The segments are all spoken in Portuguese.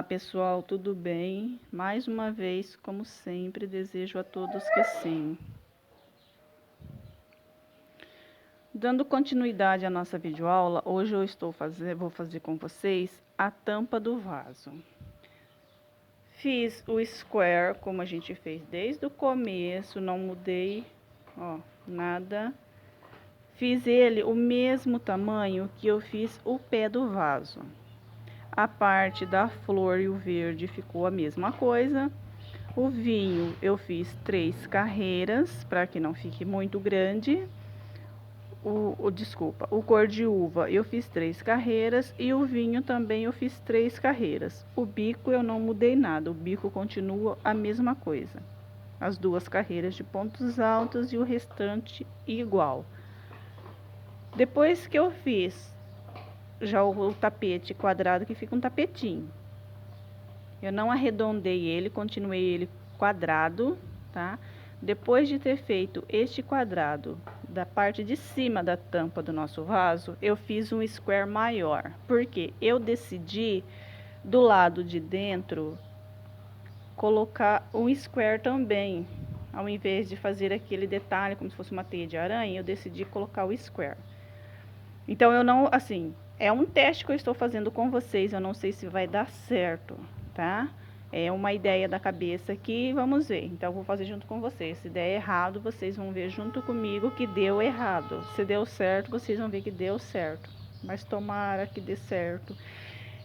Olá pessoal, tudo bem? Mais uma vez, como sempre, desejo a todos que sim. Dando continuidade à nossa videoaula, hoje eu vou fazer com vocês a tampa do vaso. Fiz o square como a gente fez desde o começo, não mudei, ó, nada. Fiz ele o mesmo tamanho que eu fiz o pé do vaso. A parte da flor e o verde ficou a mesma coisa. O vinho eu fiz 3 carreiras, para que não fique muito grande. O cor de uva eu fiz 3 carreiras e o vinho também eu fiz 3 carreiras. O bico eu não mudei nada, o bico continua a mesma coisa. As 2 carreiras de pontos altos e o restante igual. Depois que eu fiz já o tapete quadrado, que fica um tapetinho. Eu não arredondei ele, continuei ele quadrado, tá? Depois de ter feito este quadrado da parte de cima da tampa do nosso vaso, eu fiz um square maior. Porque eu decidi do lado de dentro colocar um square também. Ao invés de fazer aquele detalhe como se fosse uma teia de aranha, eu decidi colocar o square. Então eu não, assim, é um teste que eu estou fazendo com vocês, eu não sei se vai dar certo, tá? É uma ideia da cabeça aqui, vamos ver. Então eu vou fazer junto com vocês. Se der errado, vocês vão ver junto comigo que deu errado. Se deu certo, vocês vão ver que deu certo. Mas tomara que dê certo.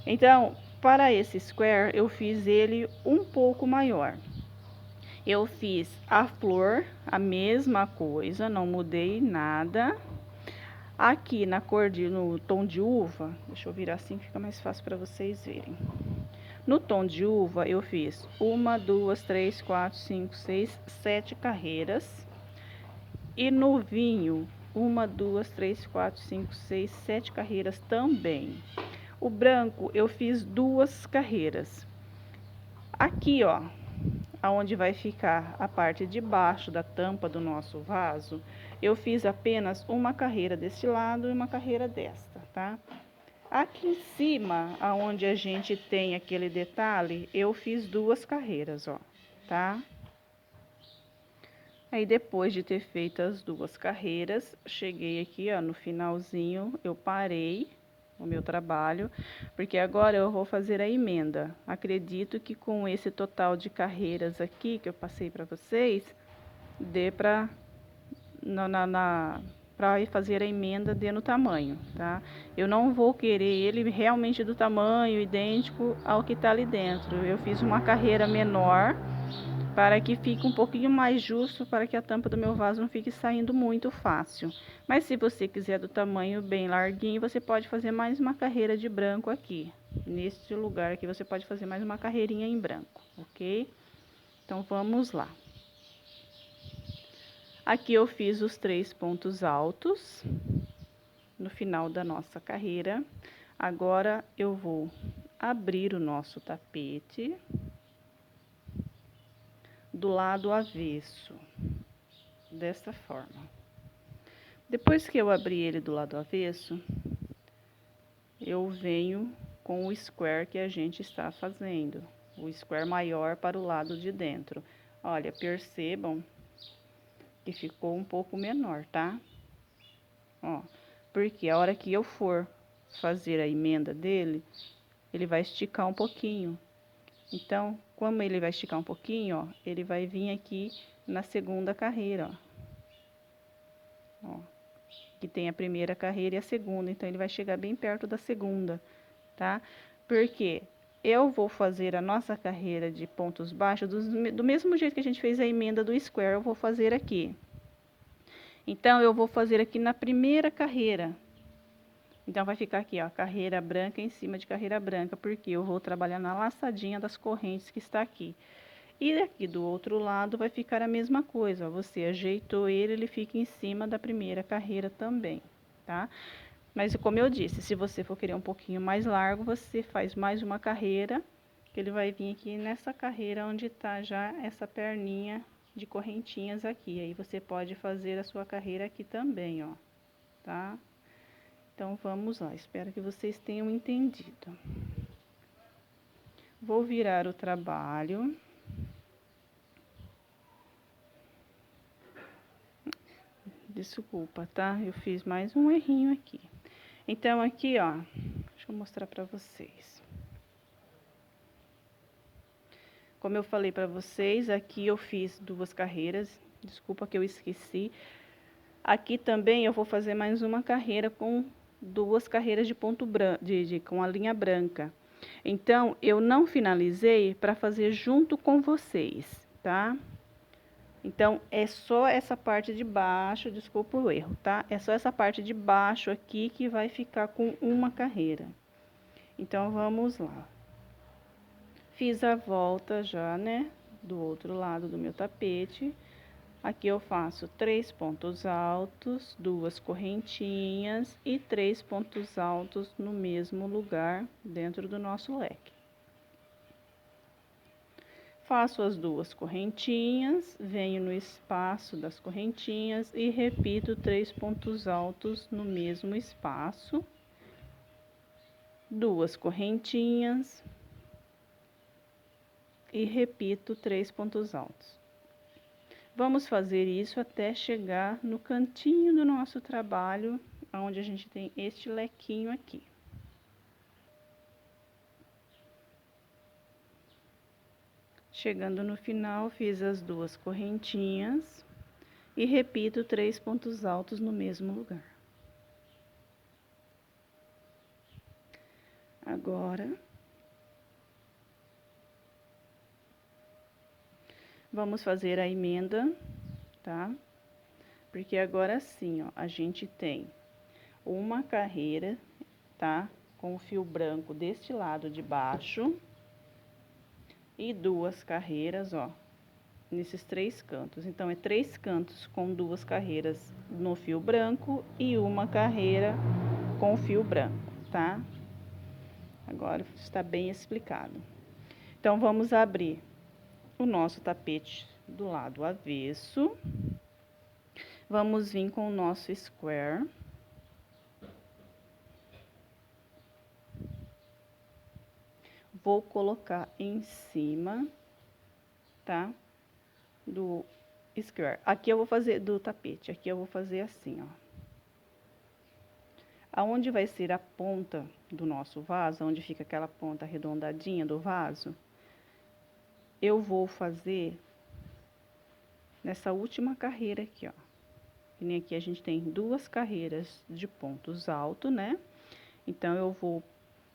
Então, para esse square, eu fiz ele um pouco maior. Eu fiz a flor, a mesma coisa, não mudei nada. Aqui no tom de uva, deixa eu virar assim que fica mais fácil para vocês verem. No tom de uva eu fiz 1, 2, 3, 4, 5, 6, 7 carreiras. E no vinho, 1, 2, 3, 4, 5, 6, 7 carreiras também. O branco eu fiz 2 carreiras. Aqui, ó, aonde vai ficar a parte de baixo da tampa do nosso vaso, eu fiz apenas uma carreira deste lado e uma carreira desta, tá? Aqui em cima, aonde a gente tem aquele detalhe, eu fiz 2 carreiras, ó, tá? Aí depois de ter feito as 2 carreiras, cheguei aqui, ó, no finalzinho, eu parei o meu trabalho, porque agora eu vou fazer a emenda. Acredito que com esse total de carreiras aqui que eu passei para vocês, dê para para fazer a emenda dê no tamanho, tá? Eu não vou querer ele realmente do tamanho idêntico ao que tá ali dentro. Eu fiz uma carreira menor para que fique um pouquinho mais justo, para que a tampa do meu vaso não fique saindo muito fácil. Mas se você quiser do tamanho bem larguinho, você pode fazer mais uma carreira de branco aqui. Neste lugar aqui você pode fazer mais uma carreirinha em branco, ok? Então vamos lá. Aqui eu fiz os 3 pontos altos no final da nossa carreira. Agora eu vou abrir o nosso tapete do lado avesso, dessa forma. Depois que eu abri ele do lado avesso, eu venho com o square que a gente está fazendo, o square maior para o lado de dentro. Olha, percebam que ficou um pouco menor, tá? Ó, porque a hora que eu for fazer a emenda dele, ele vai esticar um pouquinho. Então, como ele vai esticar um pouquinho, ó, ele vai vir aqui na segunda carreira, ó. Que tem a primeira carreira e a segunda, então ele vai chegar bem perto da segunda, tá? Porque eu vou fazer a nossa carreira de pontos baixos do mesmo jeito que a gente fez a emenda do square, eu vou fazer aqui. Então, eu vou fazer aqui na primeira carreira. Então, vai ficar aqui, ó, carreira branca em cima de carreira branca, porque eu vou trabalhar na laçadinha das correntes que está aqui. E aqui do outro lado vai ficar a mesma coisa, ó, você ajeitou ele, ele fica em cima da primeira carreira também, tá? Mas como eu disse, se você for querer um pouquinho mais largo, você faz mais uma carreira, que ele vai vir aqui nessa carreira onde tá já essa perninha de correntinhas aqui. Aí você pode fazer a sua carreira aqui também, ó, tá? Então, vamos lá, espero que vocês tenham entendido. Vou virar o trabalho. Desculpa, tá? Eu fiz mais um errinho aqui. Então, aqui, ó, deixa eu mostrar pra vocês. Como eu falei pra vocês, aqui eu fiz 2 carreiras. Desculpa que eu esqueci. Aqui também eu vou fazer mais uma carreira com 2 carreiras de ponto branco, com a linha branca. Então, eu não finalizei para fazer junto com vocês, tá? Então, é só essa parte de baixo, desculpa o erro, tá? É só essa parte de baixo aqui que vai ficar com uma carreira. Então, vamos lá. Fiz a volta já, né? Do outro lado do meu tapete. Aqui eu faço 3 pontos altos, 2 correntinhas e 3 pontos altos no mesmo lugar dentro do nosso leque. Faço as 2 correntinhas, venho no espaço das correntinhas e repito 3 pontos altos no mesmo espaço. 2 correntinhas e repito 3 pontos altos. Vamos fazer isso até chegar no cantinho do nosso trabalho, onde a gente tem este lequinho aqui. Chegando no final, fiz as 2 correntinhas e repito 3 pontos altos no mesmo lugar. Agora, vamos fazer a emenda, tá? Porque agora sim, ó, a gente tem uma carreira, tá? Com o fio branco deste lado de baixo e 2 carreiras, ó, nesses 3 cantos. Então, é 3 cantos com 2 carreiras no fio branco e uma carreira com fio branco, tá? Agora está bem explicado. Então, vamos abrir o nosso tapete do lado avesso. Vamos vir com o nosso square. Vou colocar em cima, tá? Do square. Aqui eu vou fazer do tapete, aqui eu vou fazer assim, ó. Aonde vai ser a ponta do nosso vaso, onde fica aquela ponta arredondadinha do vaso, eu vou fazer nessa última carreira aqui, ó. Que nem aqui a gente tem 2 carreiras de pontos altos, né? Então, eu vou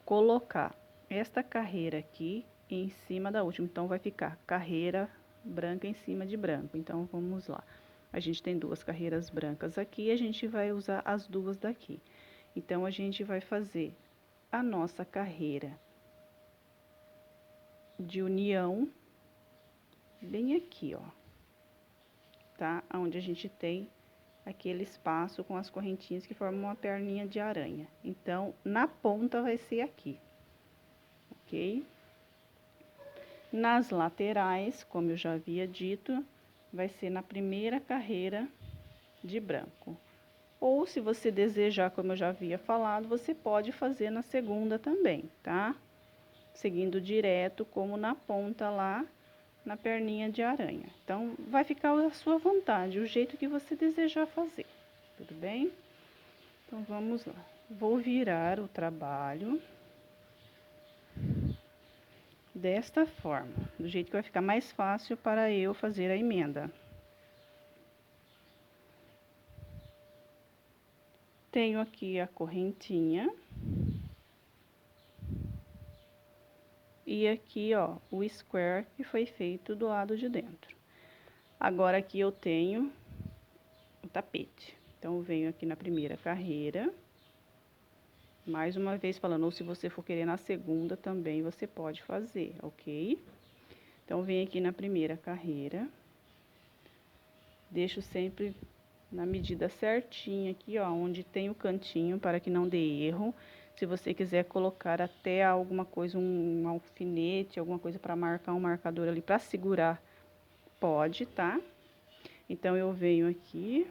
colocar esta carreira aqui em cima da última. Então, vai ficar carreira branca em cima de branco. Então, vamos lá. A gente tem 2 carreiras brancas aqui, a gente vai usar as 2 daqui. Então, a gente vai fazer a nossa carreira de união bem aqui, ó. Tá? Onde a gente tem aquele espaço com as correntinhas que formam uma perninha de aranha. Então, na ponta vai ser aqui, ok? Nas laterais, como eu já havia dito, vai ser na primeira carreira de branco. Ou, se você desejar, como eu já havia falado, você pode fazer na segunda também, tá? Seguindo direto, como na ponta lá, na perninha de aranha. Então, vai ficar à sua vontade, o jeito que você desejar fazer, tudo bem? Então, vamos lá. Vou virar o trabalho desta forma, do jeito que vai ficar mais fácil para eu fazer a emenda. Tenho aqui a correntinha. E aqui, ó, o square que foi feito do lado de dentro. Agora, aqui eu tenho o tapete. Então, eu venho aqui na primeira carreira. Mais uma vez falando, ou se você for querer na segunda também, você pode fazer, ok? Então, venho aqui na primeira carreira. Deixo sempre na medida certinha aqui, ó, onde tem o cantinho, para que não dê erro. Se você quiser colocar até alguma coisa, um alfinete, alguma coisa para marcar um marcador ali, para segurar, pode, tá? Então, eu venho aqui.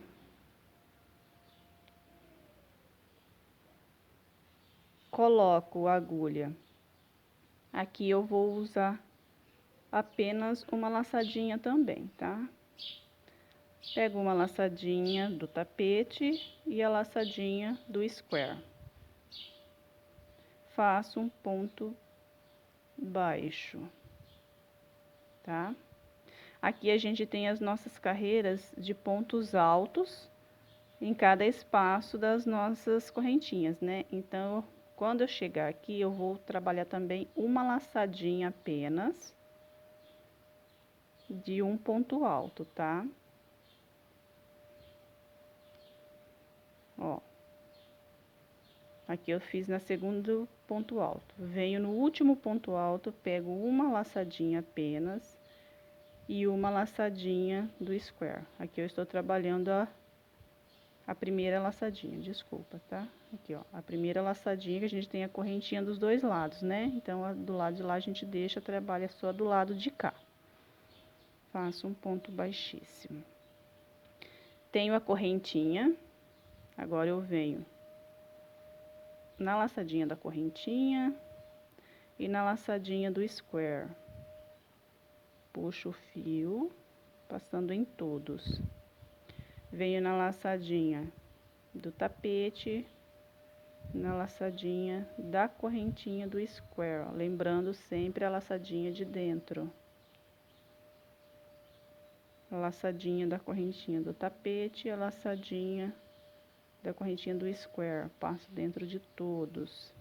Coloco a agulha Aqui eu vou usar apenas uma laçadinha também, tá? Pego uma laçadinha do tapete e a laçadinha do square. Faço um ponto baixo, tá? Aqui a gente tem as nossas carreiras de pontos altos em cada espaço das nossas correntinhas, né? Então, quando eu chegar aqui, eu vou trabalhar também uma laçadinha apenas de um ponto alto, tá? Ó. Aqui eu fiz na segundo ponto alto. Venho no último ponto alto, pego uma laçadinha apenas e uma laçadinha do square. Aqui eu estou trabalhando a primeira laçadinha, desculpa, tá? Aqui, ó, a primeira laçadinha que a gente tem a correntinha dos dois lados, né? Então, do lado de lá a gente deixa, trabalha só do lado de cá. Faço um ponto baixíssimo. Tenho a correntinha, agora eu venho na laçadinha da correntinha e na laçadinha do square. Puxo o fio, passando em todos. Venho na laçadinha do tapete, na laçadinha da correntinha do square, ó, lembrando sempre a laçadinha de dentro. A laçadinha da correntinha do tapete, a laçadinha da correntinha do square, passo dentro de todos.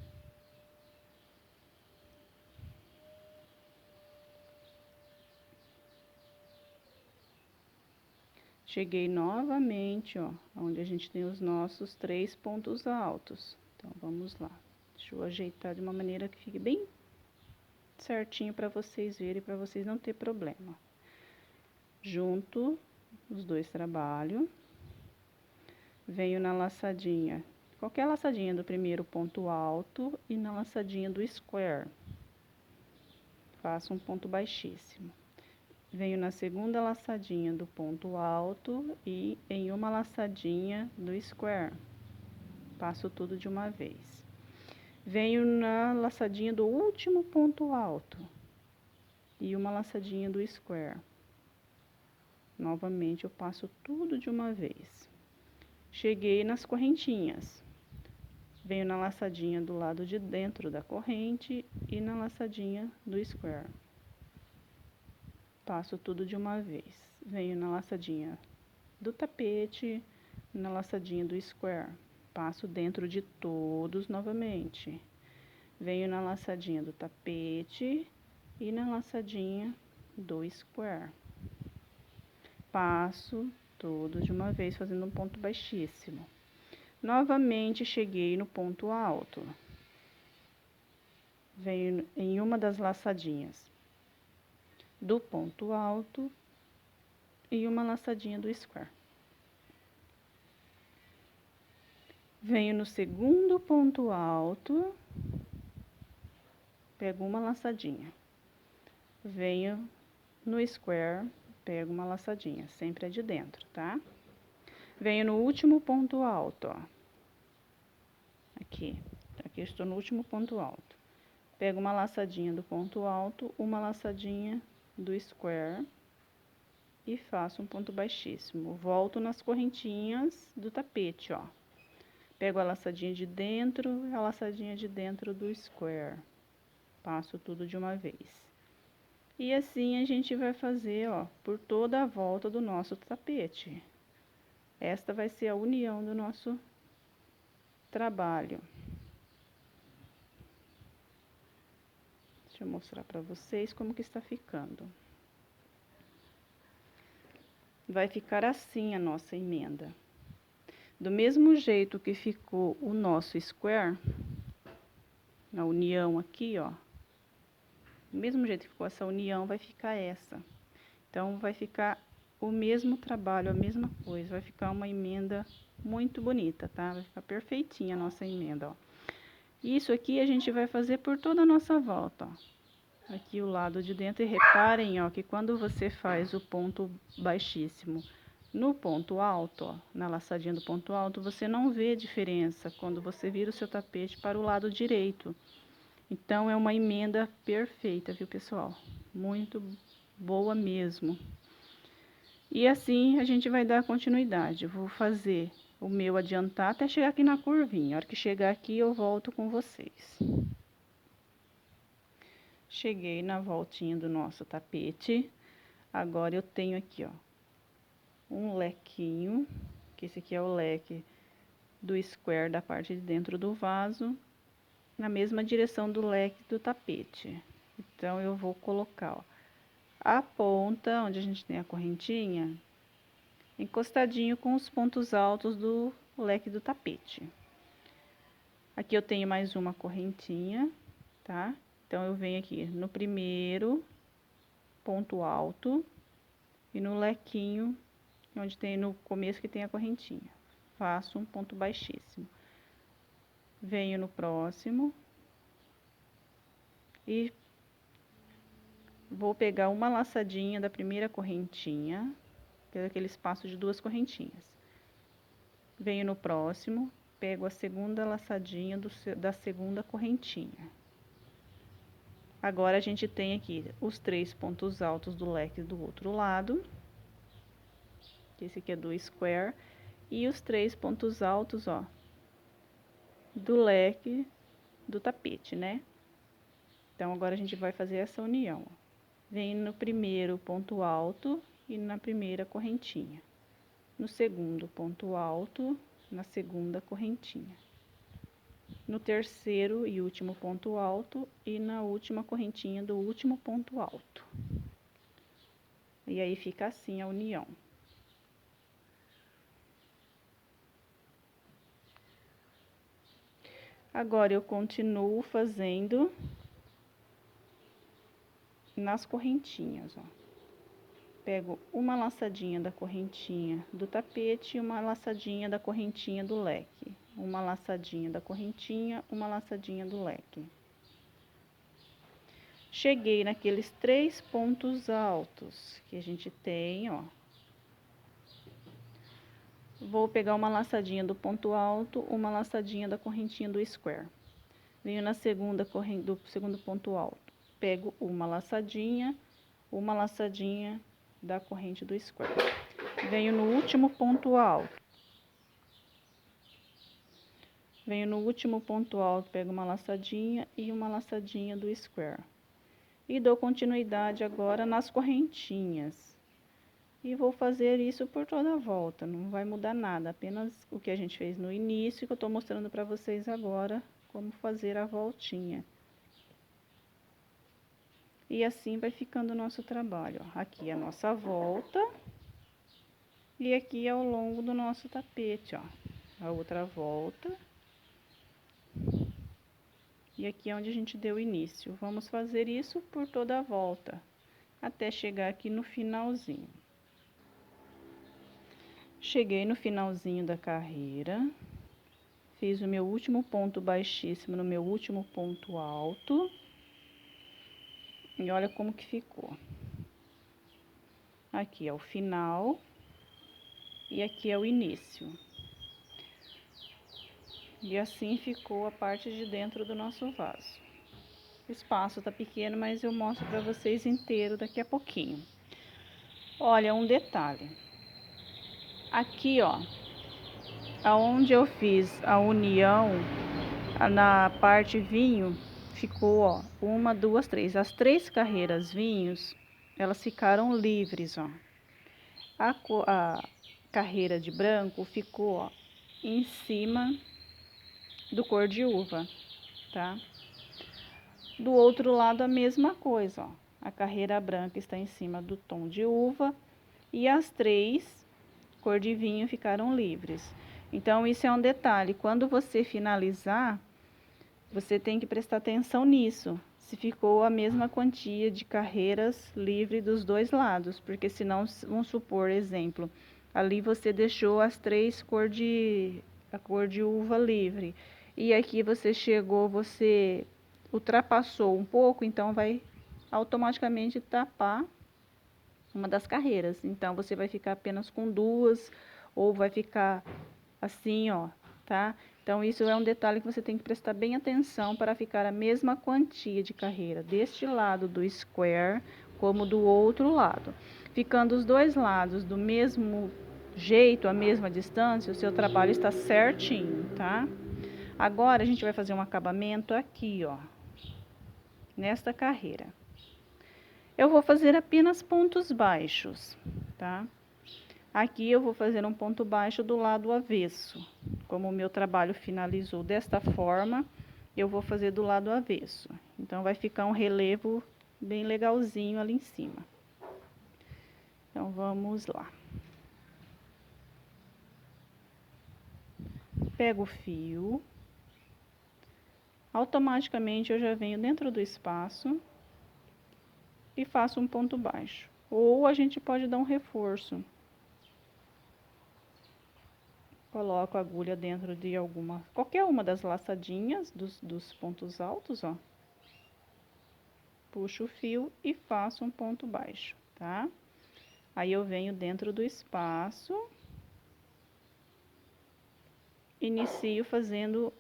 Cheguei novamente, ó, onde a gente tem os nossos 3 pontos altos. Então, vamos lá. Deixa eu ajeitar de uma maneira que fique bem certinho para vocês verem, para vocês não ter problema. Junto os dois trabalhos. Venho na laçadinha, qualquer laçadinha do primeiro ponto alto e na laçadinha do square. Faço um ponto baixíssimo. Venho na segunda laçadinha do ponto alto e em uma laçadinha do square. Passo tudo de uma vez. Venho na laçadinha do último ponto alto e uma laçadinha do square. Novamente eu passo tudo de uma vez. Cheguei nas correntinhas. Venho na laçadinha do lado de dentro da corrente e na laçadinha do square. Passo tudo de uma vez. Venho na laçadinha do tapete, na laçadinha do square. Passo dentro de todos novamente. Venho na laçadinha do tapete e na laçadinha do square. Passo tudo de uma vez, fazendo um ponto baixíssimo. Novamente, cheguei no ponto alto. Venho em uma das laçadinhas do ponto alto e uma laçadinha do square. Venho no segundo ponto alto, pego uma laçadinha. Venho no square, pego uma laçadinha, sempre é de dentro, tá? Venho no último ponto alto, ó. Aqui eu estou no último ponto alto. Pego uma laçadinha do ponto alto, uma laçadinha do square e faço um ponto baixíssimo. Volto nas correntinhas do tapete, ó. Pego a laçadinha de dentro e a laçadinha de dentro do square. Passo tudo de uma vez. E assim a gente vai fazer, ó, por toda a volta do nosso tapete. Esta vai ser a união do nosso trabalho. Deixa eu mostrar para vocês como que está ficando. Vai ficar assim a nossa emenda. Do mesmo jeito que ficou o nosso square, na união aqui, ó. Do mesmo jeito que ficou essa união, vai ficar essa. Então, vai ficar o mesmo trabalho, a mesma coisa. Vai ficar uma emenda muito bonita, tá? Vai ficar perfeitinha a nossa emenda, ó. Isso aqui a gente vai fazer por toda a nossa volta, ó. Aqui o lado de dentro, e reparem, ó, que quando você faz o ponto baixíssimo no ponto alto, ó, na laçadinha do ponto alto, você não vê diferença quando você vira o seu tapete para o lado direito. Então, é uma emenda perfeita, viu, pessoal? Muito boa mesmo. E assim, a gente vai dar continuidade. Eu vou fazer o meu adiantar até chegar aqui na curvinha. A hora que chegar aqui, eu volto com vocês. Cheguei na voltinha do nosso tapete. Agora, eu tenho aqui, ó, um lequinho, que esse aqui é o leque do square da parte de dentro do vaso, na mesma direção do leque do tapete. Então, eu vou colocar, ó, a ponta, onde a gente tem a correntinha, encostadinho com os pontos altos do leque do tapete. Aqui eu tenho mais uma correntinha, tá? Então, eu venho aqui no primeiro ponto alto e no lequinho, onde tem no começo que tem a correntinha. Faço um ponto baixíssimo. Venho no próximo e vou pegar uma laçadinha da primeira correntinha, que é aquele espaço de duas correntinhas. Venho no próximo, pego a segunda laçadinha da segunda correntinha. Agora, a gente tem aqui os 3 pontos altos do leque do outro lado, que esse aqui é do square, e os 3 pontos altos, ó, do leque do tapete, né? Então, agora a gente vai fazer essa união, ó. Vem no primeiro ponto alto e na primeira correntinha. No segundo ponto alto, na segunda correntinha. No terceiro e último ponto alto e na última correntinha do último ponto alto. E aí, fica assim a união. Agora, eu continuo fazendo nas correntinhas, ó. Pego uma laçadinha da correntinha do tapete e uma laçadinha da correntinha do leque. Uma laçadinha da correntinha, uma laçadinha do leque. Cheguei naqueles 3 pontos altos que a gente tem, ó. Vou pegar uma laçadinha do ponto alto, uma laçadinha da correntinha do square. Venho na segunda corrente do segundo ponto alto. Pego uma laçadinha da corrente do square. Venho no último ponto alto. Venho no último ponto alto, pego uma laçadinha e uma laçadinha do square. E dou continuidade agora nas correntinhas. E vou fazer isso por toda a volta, não vai mudar nada, apenas o que a gente fez no início, que eu tô mostrando pra vocês agora, como fazer a voltinha. E assim vai ficando o nosso trabalho, ó. Aqui é a nossa volta. E aqui é ao longo do nosso tapete, ó. A outra volta. E aqui é onde a gente deu início. Vamos fazer isso por toda a volta, até chegar aqui no finalzinho. Cheguei no finalzinho da carreira. Fiz o meu último ponto baixíssimo no meu último ponto alto. E olha como que ficou. Aqui é o final. E aqui é o início. E assim ficou a parte de dentro do nosso vaso. O espaço tá pequeno, mas eu mostro pra vocês inteiro daqui a pouquinho. Olha, um detalhe. Aqui, ó, aonde eu fiz a união, na parte vinho, ficou, ó, 1, 2, 3. As 3 carreiras vinhos, elas ficaram livres, ó. A carreira de branco ficou, ó, em cima do cor de uva, tá? Do outro lado, a mesma coisa, ó. A carreira branca está em cima do tom de uva e as 3 cor de vinho ficaram livres. Então, isso é um detalhe. Quando você finalizar, você tem que prestar atenção nisso. Se ficou a mesma quantia de carreiras livre dos dois lados, porque senão, vamos supor, exemplo, ali você deixou as 3 a cor de uva livre. E aqui você ultrapassou um pouco, então vai automaticamente tapar uma das carreiras. Então, você vai ficar apenas com 2, ou vai ficar assim, ó, tá? Então, isso é um detalhe que você tem que prestar bem atenção para ficar a mesma quantia de carreira deste lado do square como do outro lado. Ficando os dois lados do mesmo jeito, a mesma distância, o seu trabalho está certinho, tá? Agora, a gente vai fazer um acabamento aqui, ó, nesta carreira. Eu vou fazer apenas pontos baixos, tá? Aqui eu vou fazer um ponto baixo do lado avesso. Como o meu trabalho finalizou desta forma, eu vou fazer do lado avesso. Então, vai ficar um relevo bem legalzinho ali em cima. Então, vamos lá. Pego o fio. Automaticamente, eu já venho dentro do espaço e faço um ponto baixo. Ou a gente pode dar um reforço. Coloco a agulha dentro de qualquer uma das laçadinhas dos pontos altos, ó. Puxo o fio e faço um ponto baixo, tá? Aí, eu venho dentro do espaço, inicio fazendo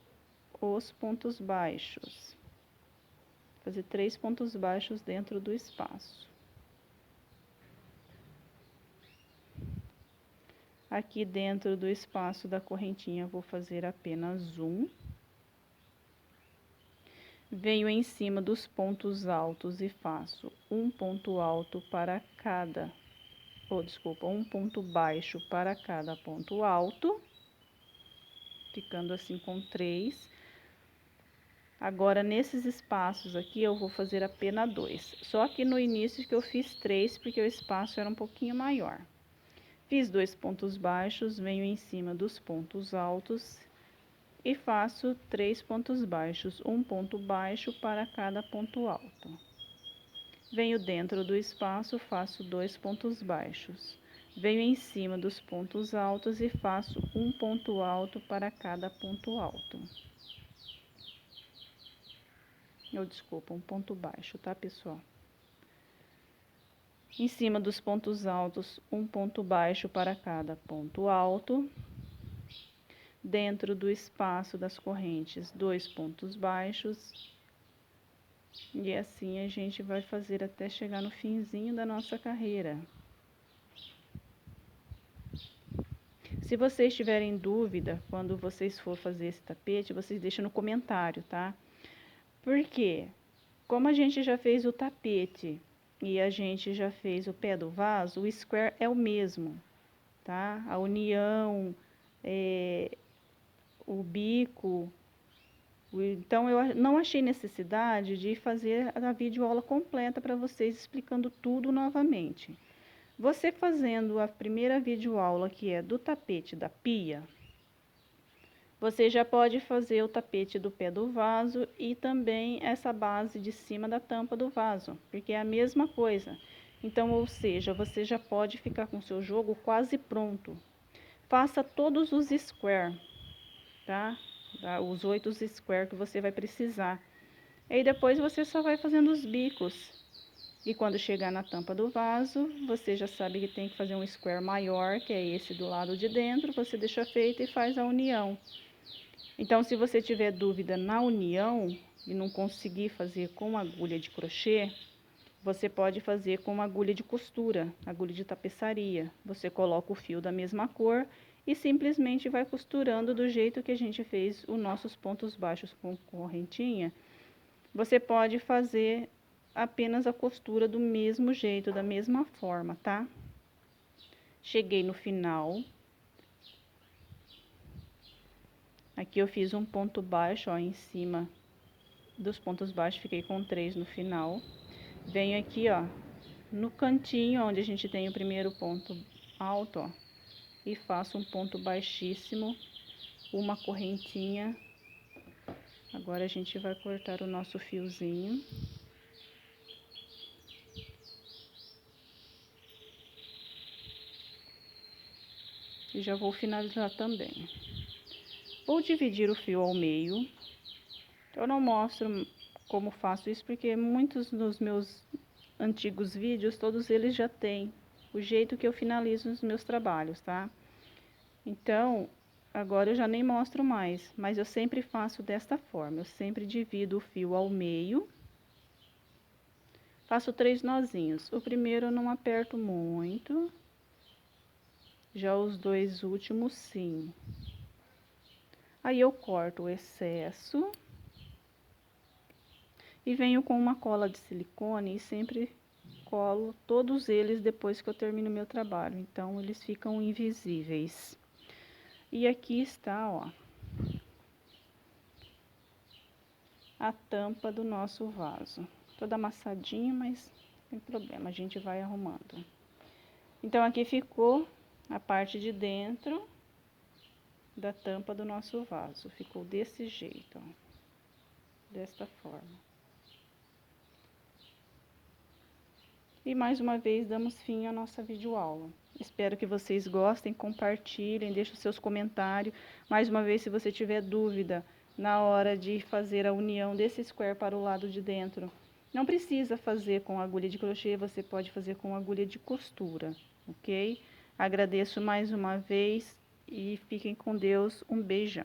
os pontos baixos. Fazer 3 pontos baixos dentro do espaço. Aqui dentro do espaço da correntinha, vou fazer apenas um. Venho em cima dos pontos altos e faço um ponto alto para cada, um ponto baixo para cada ponto alto, ficando assim com 3. Agora, nesses espaços aqui, eu vou fazer apenas 2. Só que no início que eu fiz 3, porque o espaço era um pouquinho maior. Fiz 2 pontos baixos, venho em cima dos pontos altos e faço 3 pontos baixos, um ponto baixo para cada ponto alto. Venho dentro do espaço, faço 2 pontos baixos. Venho em cima dos pontos altos e faço um ponto alto para cada ponto alto. Um ponto baixo, tá, pessoal? Em cima dos pontos altos, um ponto baixo para cada ponto alto. Dentro do espaço das correntes, 2 pontos baixos. E assim a gente vai fazer até chegar no finzinho da nossa carreira. Se vocês tiverem dúvida, quando vocês for fazer esse tapete, vocês deixam no comentário, tá? Por quê? Como a gente já fez o tapete e a gente já fez o pé do vaso, o square é o mesmo, tá? A união, o bico. Então, eu não achei necessidade de fazer a videoaula completa para vocês, explicando tudo novamente. Você fazendo a primeira videoaula, que é do tapete da pia, você já pode fazer o tapete do pé do vaso e também essa base de cima da tampa do vaso, porque é a mesma coisa. Então, ou seja, você já pode ficar com o seu jogo quase pronto. Faça todos os square, tá? Os 8 square que você vai precisar. Aí depois você só vai fazendo os bicos. E quando chegar na tampa do vaso, você já sabe que tem que fazer um square maior, que é esse do lado de dentro. Você deixa feito e faz a união. Então, se você tiver dúvida na união e não conseguir fazer com agulha de crochê, você pode fazer com agulha de costura, agulha de tapeçaria. Você coloca o fio da mesma cor e simplesmente vai costurando do jeito que a gente fez os nossos pontos baixos com correntinha. Você pode fazer apenas a costura do mesmo jeito, da mesma forma, tá? Cheguei no final. Aqui eu fiz um ponto baixo, ó, em cima dos pontos baixos, fiquei com 3 no final. Venho aqui, ó, no cantinho onde a gente tem o primeiro ponto alto, ó, e faço um ponto baixíssimo, uma correntinha. Agora a gente vai cortar o nosso fiozinho. E já vou finalizar também. Vou dividir o fio ao meio. Eu não mostro como faço isso, porque muitos dos meus antigos vídeos, todos eles já têm o jeito que eu finalizo os meus trabalhos, tá? Então, agora eu já nem mostro mais, mas eu sempre faço desta forma. Eu sempre divido o fio ao meio. Faço 3 nozinhos. O primeiro eu não aperto muito. Já os 2 últimos, sim. Aí eu corto o excesso. E venho com uma cola de silicone e sempre colo todos eles depois que eu termino meu trabalho. Então, eles ficam invisíveis. E aqui está, ó, a tampa do nosso vaso. Toda amassadinha, mas não tem problema, a gente vai arrumando. Então, aqui ficou a parte de dentro da tampa do nosso vaso. Ficou desse jeito, ó, desta forma. E mais uma vez damos fim à nossa videoaula. Espero que vocês gostem, compartilhem, deixem seus comentários. Mais uma vez, se você tiver dúvida na hora de fazer a união desse square para o lado de dentro, não precisa fazer com agulha de crochê, você pode fazer com agulha de costura, ok? Agradeço mais uma vez e fiquem com Deus. Um beijão.